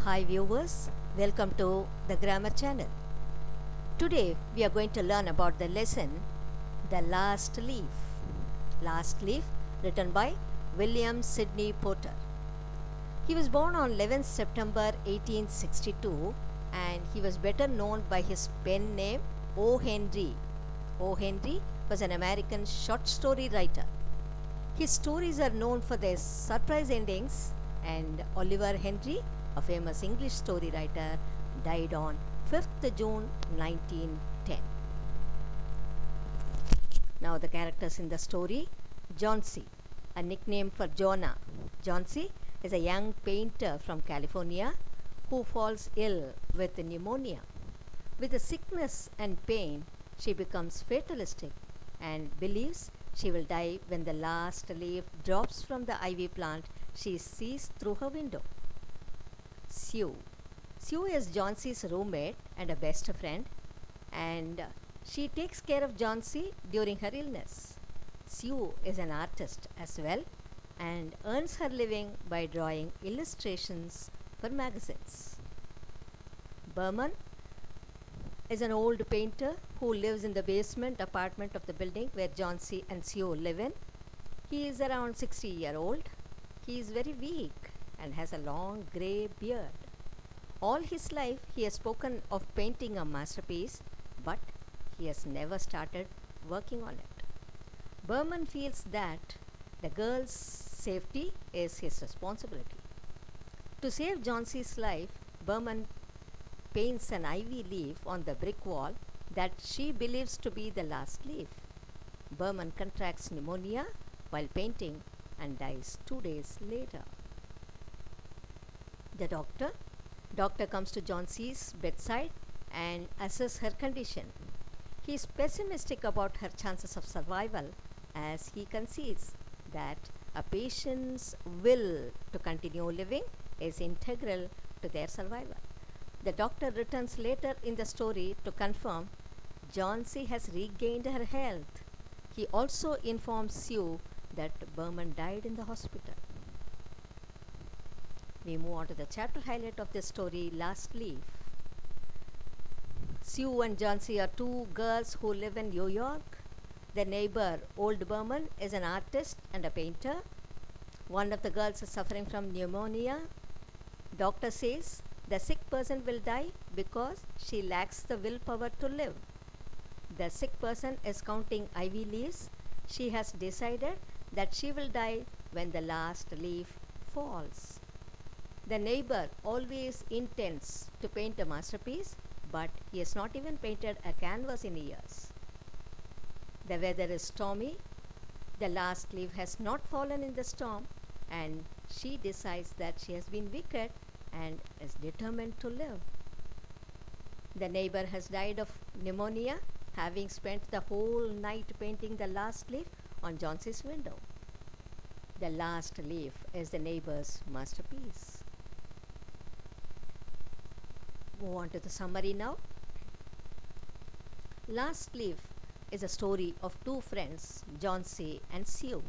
Hi viewers, welcome to the Grammar Channel. Today we are going to learn about the lesson The Last Leaf. Last Leaf written by William Sidney Porter. He was born on 11th September 1862 and he was better known by his pen name O. Henry. O. Henry was an American short story writer. His stories are known for their surprise endings, and Oliver Henry, a famous English story writer, died on 5th June 1910. Now the characters in the story. Johnsy, a nickname for Jonah. Johnsy is a young painter from California who falls ill with pneumonia. With the sickness and pain, she becomes fatalistic and believes she will die when the last leaf drops from the ivy plant she sees through her window. Sue. Sue is Johnsy's roommate and a best friend, and she takes care of Johnsy during her illness. Sue is an artist as well and earns her living by drawing illustrations for magazines. Berman is an old painter who lives in the basement apartment of the building where Johnsy and Sue live in. He is around 60-year-old. He is very weak and has a long grey beard. All his life he has spoken of painting a masterpiece, but he has never started working on it. Berman feels that the girl's safety is his responsibility. To save Johnsy's life, Berman paints an ivy leaf on the brick wall that she believes to be the last leaf. Berman contracts pneumonia while painting and dies 2 days later. The doctor comes to Johnsy's bedside and assesses her condition. He is pessimistic about her chances of survival as he concedes that a patient's will to continue living is integral to their survival. The doctor returns later in the story to confirm Johnsy has regained her health. He also informs Sue that Berman died in the hospital. We move on to the chapter highlight of this story, Last Leaf. Sue and Johnsy are two girls who live in New York. Their neighbor, Old Berman, is an artist and a painter. One of the girls is suffering from pneumonia. Doctor says the sick person will die because she lacks the willpower to live. The sick person is counting ivy leaves. She has decided that she will die when the last leaf falls. The neighbor always intends to paint a masterpiece, but he has not even painted a canvas in years. The weather is stormy. The last leaf has not fallen in the storm, and she decides that she has been wicked and is determined to live. The neighbor has died of pneumonia, having spent the whole night painting the last leaf on Johnsy's window. The last leaf is the neighbor's masterpiece. Move on to the summary now. Last Leaf is a story of two friends, Johnsy and Sue.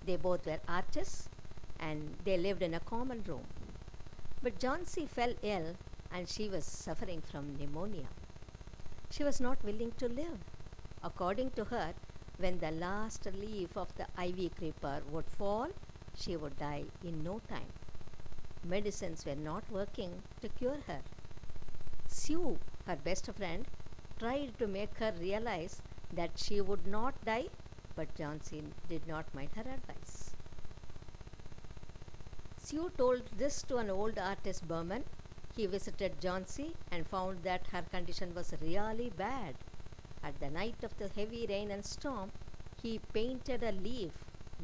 They both were artists and they lived in a common room. But Johnsy fell ill and she was suffering from pneumonia. She was not willing to live. According to her, when the last leaf of the ivy creeper would fall, she would die in no time. Medicines were not working to cure her. Sue, her best friend, tried to make her realize that she would not die, but Johnsy did not mind her advice. Sue told this to an old artist, Berman. He visited Johnsy and found that her condition was really bad. At the night of the heavy rain and storm, he painted a leaf.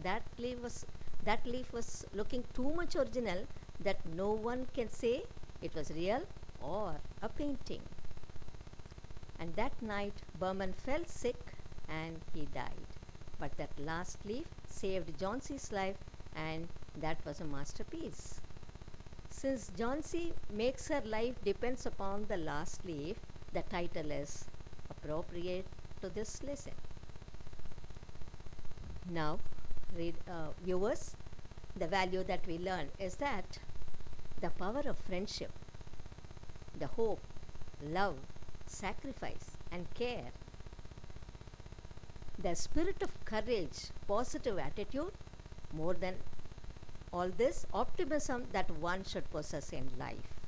That leaf was looking too much original that no one can say it was real or a painting. And that night, Berman fell sick and he died. But that last leaf saved Johnsy's life, and that was a masterpiece. Since Johnsy makes her life depends upon the last leaf, the title is appropriate to this lesson. Now, viewers, the value that we learn is that The power of friendship, the hope, love, sacrifice, and care, the spirit of courage, positive attitude, more than all this, optimism that one should possess in life.